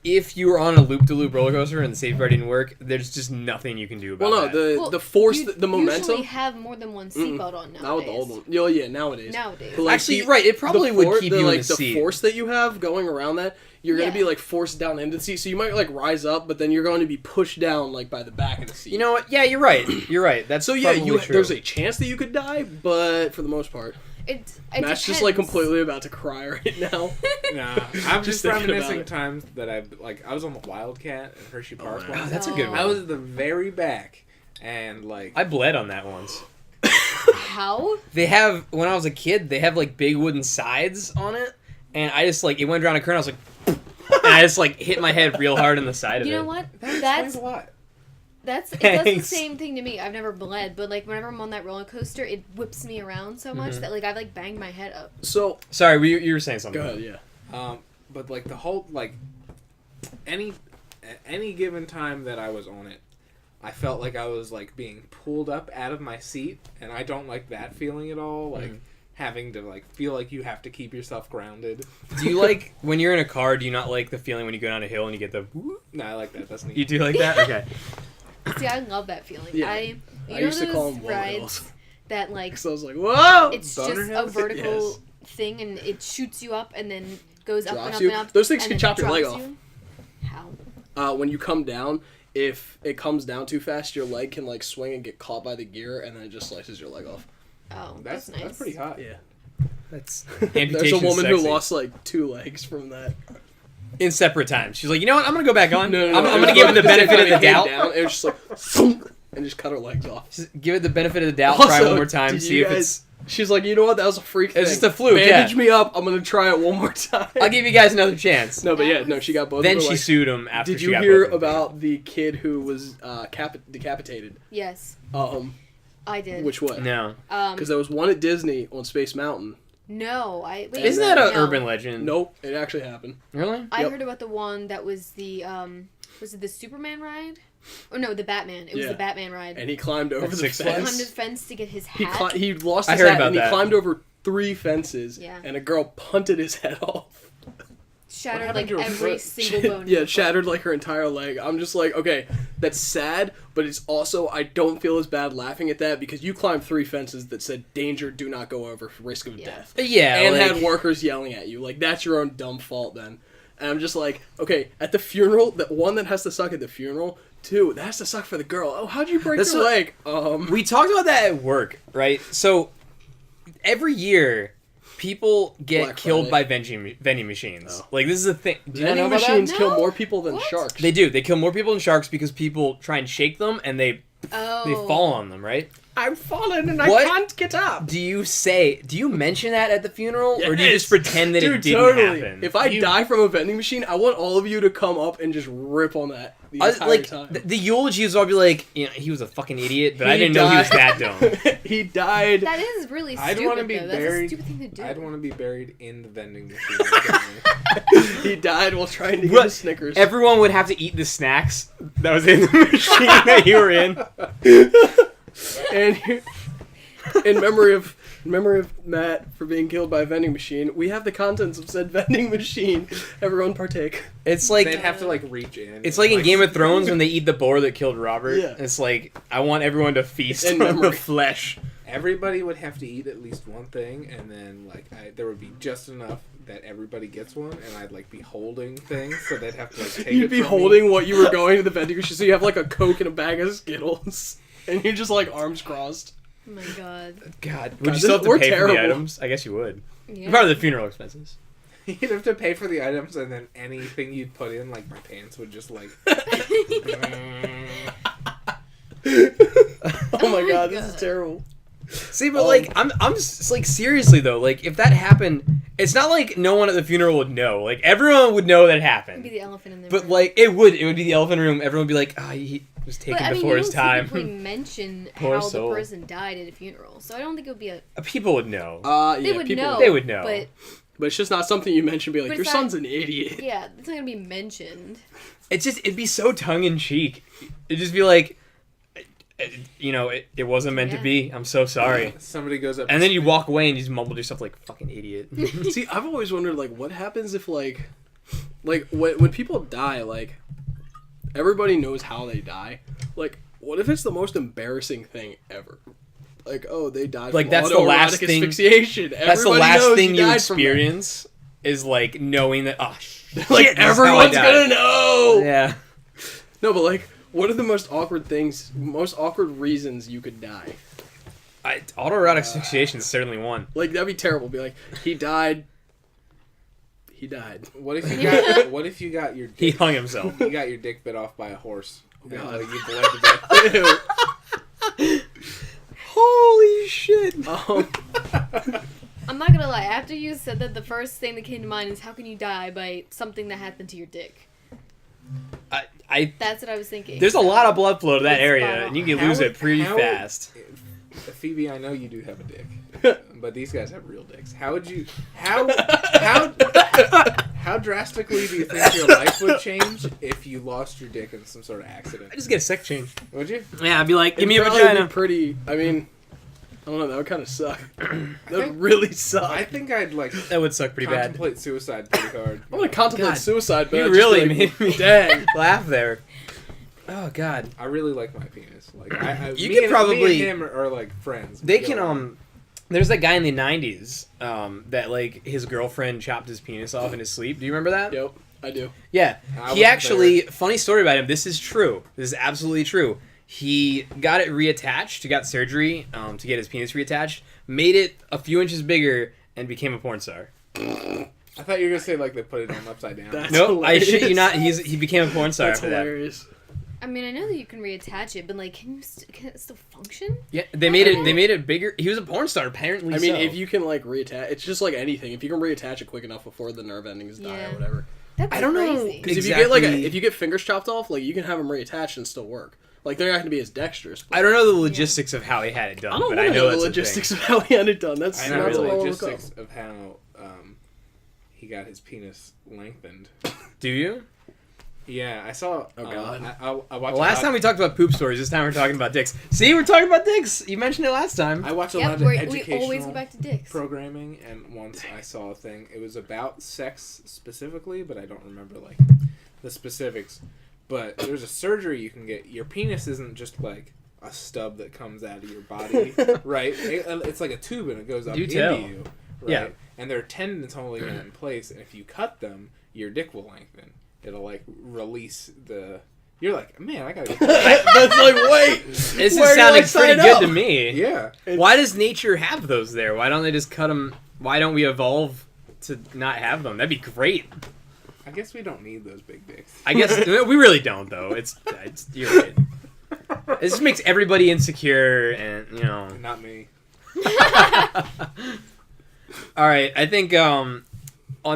if you were on a loop-de-loop roller coaster and the safety bar didn't work, there's just nothing you can do about Well, no, that. Well, the force, you the momentum. usually have more than one seatbelt on nowadays. Not with the old one. Oh, yeah, nowadays. Nowadays. But, like, Actually, the- right, it probably the would for- keep the, you like, in the the seat. force that you have going around that, you're going Yeah. to be like forced down into the seat. So you might like rise up, but then you're going to be pushed down like by the back of the seat. You know what? Yeah, you're right. You're right. That's So yeah, probably true. there's a chance that you could die, but for the most part, It Matt's just like depends. completely about to cry right now. Nah, I'm Just just thinking about reminiscing it. times that I was on the Wildcat at Hershey Park. wow. Oh, that's a good one. I was at the very back, and like I bled on that once. How? They have, when I was a kid, they have like big wooden sides on it, and I just like, it went around a curve, and I was like, and I just like hit my head real hard in the side of it. You know what? that That's explains a lot. it does the Thanks. same thing to me. I've never bled, but like whenever I'm on that roller coaster, it whips me around so much that like I've like banged my head up. So Sorry, you were saying something. go ahead, yeah. But like the whole like any given time that I was on it, I felt like I was like being pulled up out of my seat, and I don't like that feeling at all. Like having to like feel like you have to keep yourself grounded. Do you like, when you're in a car, do you not like the feeling when you go down a hill and you get the... No, I like that. That's neat. You do like that? Okay. See, I love that feeling. Yeah. You I know used to call those them rides whales. that like So I was like, whoa! it's Boner just a hills? vertical Yes. thing and it shoots you up and then goes up and Drops up you. and up. Those things and can then chop your leg drops off. you. How? When you come down, if it comes down too fast, your leg can like swing and get caught by the gear, and then it just slices your leg off. Oh, That's nice. that's pretty hot. Yeah. That's... There's a Amputation's woman who sexy. lost like 2 legs from that. In separate times. She's like, you know what? I'm going to go back on. No, I'm it going was to give it both the at same benefit of time. the It came doubt. down, and it was just like, thump, and just cut her legs off. Just give it the benefit of the doubt. Try Also, one more time. did See you if guys- it's... She's like, you know what? That was a freak thing. It's just a fluke, Bandage yeah. me up. I'm gonna try it one more time. I'll give you guys another chance. No, but yeah, no, she got both. Then of her she legs. sued him after Did she you got hear both of them. about the kid who was decapitated? Yes, I did. which way? No. Because there was one at Disney on Space Mountain. No, I wait. Isn't that an no. urban legend? Nope, it actually happened. Really? I Yep. heard about the one that was the was it the Superman ride? Oh no, the Batman. It was Yeah. the Batman ride. And he climbed over At the Six He Flags? climbed fence. his fence to get his He hat. he lost I his heard hat about and he that. climbed over 3 fences. Yeah. And a girl punted his head off. Shattered What like happened to her every foot? single bone. in Yeah, her foot. shattered like her entire leg. I'm just like, okay, that's sad, but it's also, I don't feel as bad laughing at that because you climbed 3 fences that said danger, do not go over, risk of Yeah. death. Yeah. And like, had workers yelling at you. Like, that's your own dumb fault then. And I'm just like, okay, at the funeral, that one that has to suck at the funeral, 2, that has to suck for the girl. Oh, how'd you break That's your what- leg? We talked about that at work, right? So every year people get Black killed Friday. by vending machines. Oh. Like, this is a thing. Do you not know Vending about machines that? kill No. more people than What? sharks. They do. They kill more people than sharks because people try and shake them and they Oh. fall on them, right? I'm fallen and What? I can't get up. Do you mention that at the funeral, or do you just Yes. pretend that Dude, it didn't totally. happen? If I die from a vending machine, I want all of you to come up and just rip on that the entire like time. the eulogies, I'll be like, you know, he was a fucking idiot, but I He didn't know he was died. that dumb. He died. That is really I'd stupid, wanna be though. That's a buried- stupid thing to do. I'd want to be buried in the vending machine. He died while trying to get What? a Snickers. Everyone would have to eat the snacks that was in the machine that you were in. And in memory of Matt for being killed by a vending machine, we have the contents of said vending machine. Everyone partake. It's like They'd have to like reach in. it's and, like in Game of Thrones when they eat the boar that killed Robert. Yeah. It's like I want everyone to feast In on the memory. flesh. Everybody would have to eat at least one thing, and then like there would be just enough that everybody gets one, and I'd like be holding things, so they'd have to like take You'd it be from me. holding what you were going to the vending machine, so you have like a Coke and a bag of Skittles, and you're just like arms crossed. Oh my god. God, would God, you still have to we're pay for terrible. the items? I guess you would. Yeah. Part of the funeral expenses. You'd have to pay for the items, and then anything you'd put in, like my pants would just like. Oh my my god, this is God. terrible. See, but like, I'm just like seriously though, like if that happened, it's not like no one at the funeral would know. Like everyone would know that it It'd be happened. the elephant in the But room. like it would be the elephant room. Everyone would be like, ah, he was taken But I mean, before you his don't time. typically mention Poor how soul. the person died at a funeral, so I don't think it would be a. People would know. They would know. They would know. But it's just not something you mention. Be like, But your it's not- son's an idiot. Yeah, it's not gonna be mentioned. It'd be so tongue in cheek. It'd just be like, you know, it wasn't meant to Yeah. be. I'm so sorry. Somebody goes up, And then you walk away and you just mumble to yourself like, fucking idiot. See, I've always wondered, like, what happens if, like when people die, like, everybody knows how they die. Like, what if it's the most embarrassing thing ever? Like, oh, they died Like, from that's the last autoerotic thing- asphyxiation. That's the Everybody last knows thing you died from that. experience is like knowing that, oh, shit, Like, this is how I everyone's died. gonna know! Yeah. No, but, like, what are the most awkward reasons you could die? Autoerotic asphyxiation is certainly one. Like, that'd be terrible. Be like, he died. He died. what if you got? What if you got your He dick, hung himself. you got your dick bit off by a horse? And, God. like, you bled to death. Ew. Holy shit. I'm not gonna lie. After you said that, the first thing that came to mind is how can you die by something that happened to your dick? That's what I was thinking. There's a lot of blood flow to that It's area, spot on. and you can How lose would- it pretty how- fast. Phoebe, I know you do have a dick, but these guys have real dicks. How drastically do you think your life would change if you lost your dick in some sort of accident? I just get a sex change. Would you? Yeah, I'd be like, give me a It'd probably vagina. be pretty. I mean, I don't know. That would kind of suck. That would really suck. I think I'd like That would suck pretty bad. contemplate suicide pretty hard. I'm gonna contemplate God. suicide, but You I'd just really be like, made me dang. laugh there. Oh god. I really like my penis. Like You me could and- probably- me and him are like friends. They We can get along. there's that guy in the 90s that like his girlfriend chopped his penis off in his sleep. Do you remember that? Yep, I do. Yeah. I He wasn't actually, funny story about him. This is true. This is absolutely true. He got it reattached. He got surgery to get his penis reattached. Made it a few inches bigger and became a porn star. I thought you were gonna say like they put it on upside down. That's Nope, I shit you hilarious. not. He became a porn star That's after that. hilarious. I mean, I know that you can reattach it, but like, can it still function? Yeah, they made it. They made it bigger. He was a porn star apparently. I mean, so. if you can like reattach, it's just like anything. If you can reattach it quick enough before the nerve endings die Yeah. or whatever. That's I don't know. crazy. Because if you get like Exactly. if you get fingers chopped off, like you can have them reattached and still work. Like they're not going to be as dexterous. But I don't know the logistics of how he had it done, I don't but know I know the that's logistics of how he had it done. That's I not know that's the a long logistics of how he got his penis lengthened. a thing. Do you? Yeah, I saw. Oh, God. I watched. The last time we talked about poop stories, this time we're talking about dicks. See, we're talking about dicks. You mentioned it last time. I watched a Yep, lot of we educational always go back to dicks. programming, and once I saw a thing. It was about sex specifically, but I don't remember like the specifics. But there's a surgery you can get. Your penis isn't just like a stub that comes out of your body, right? It's like a tube and it goes up Do into tell. you, right? Yeah. And there are tendons holding it in place, and if you cut them, your dick will lengthen. It'll like release the You're like, man, I gotta. That's like, wait. This Where is do I sounding sign pretty good up? to me. Yeah. Why does nature have those there? Why don't they just cut them? Why don't we evolve to not have them? That'd be great. I guess we don't need those big dicks. I guess we really don't, though. It's you're right. It just makes everybody insecure, and you know. Not me. All right, I think on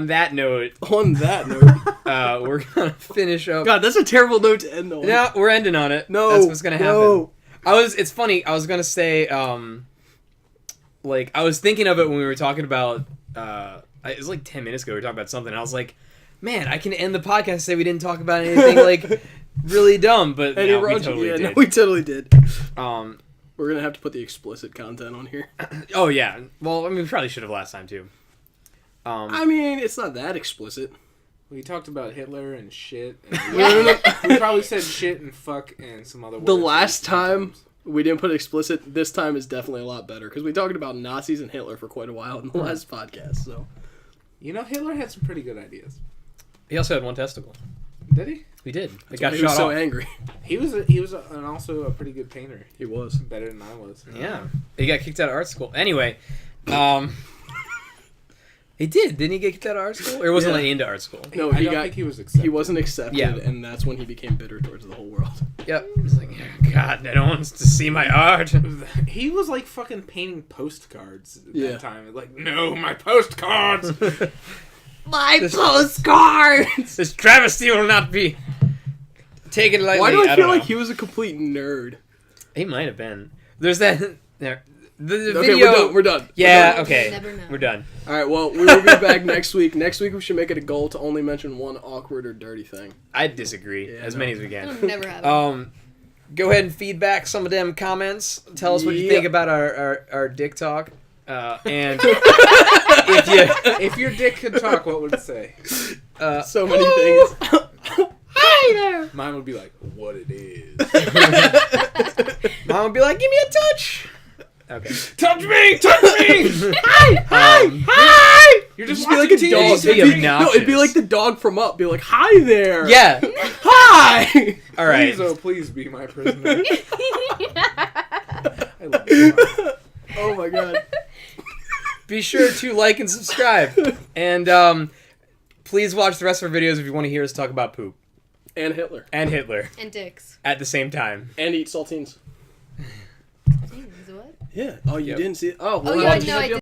that note, On that note, we're gonna finish up. God, that's a terrible note to end on. No, we're ending on it. No, That's what's gonna happen. no. It's funny. I was gonna say, like I was thinking of it when we were talking about. It was like 10 minutes ago. We were talking about something. And I was like, man, I can end the podcast and say we didn't talk about anything like really dumb, but no, we totally did. No, we totally did. We're gonna have to put the explicit content on here. Oh yeah. Well, I mean, we probably should have last time too. I mean, it's not that explicit. We talked about Hitler and shit. No. We probably said shit and fuck and some other words. The last time we didn't put explicit, this time is definitely a lot better because we talked about Nazis and Hitler for quite a while in the last podcast. So, You know, Hitler had some pretty good ideas. He also had one testicle. Did he? He did. It that's got why shot he was so off. angry. He was and also a pretty good painter. He was. Better than I was. Yeah. He got kicked out of art school. Anyway, he didn't he get kicked out of art school? Or he wasn't Yeah. let into art school? No, I he don't got. think he was accepted. He wasn't accepted, Yeah. and that's when he became bitter towards the whole world. Yep. It's like, God, I don't want to see my art. He was like fucking painting postcards at Yeah. that time. Like, no, my postcards! My This- postcards. This travesty will not be taken lightly. Why do I feel don't like know. he was a complete nerd? He might have been. There's that. There. The Okay, video. we're done. Yeah. We'll Okay. never know. We're done. All right. Well, we will be back next week. Next week we should make it a goal to only mention one awkward or dirty thing. I disagree. Yeah, as no. many as we can. It'll never happen. Go ahead and feedback some of them comments. Tell us what you Yeah. think about our dick talk. And if you If your dick could talk, what would it say? So many things. Hi there. Mine would be like, what it is. Mom would be like, give me a touch. Okay. Touch me! Touch me! Hi! You're just It'd be like watching a dog. It'd be It'd be- no, obnoxious. it'd be like the dog from Up. Be like, hi there. Yeah. Hi. All right. Please, oh, please be my prisoner. I love you. Oh my god. Be sure to like and subscribe. And please watch the rest of our videos if you want to hear us talk about poop And Hitler. and Hitler And dicks. at the same time. And eat saltines. What? Yeah. Oh, you Yep. didn't see it? Oh, Oh well, yeah, I'll no, I did.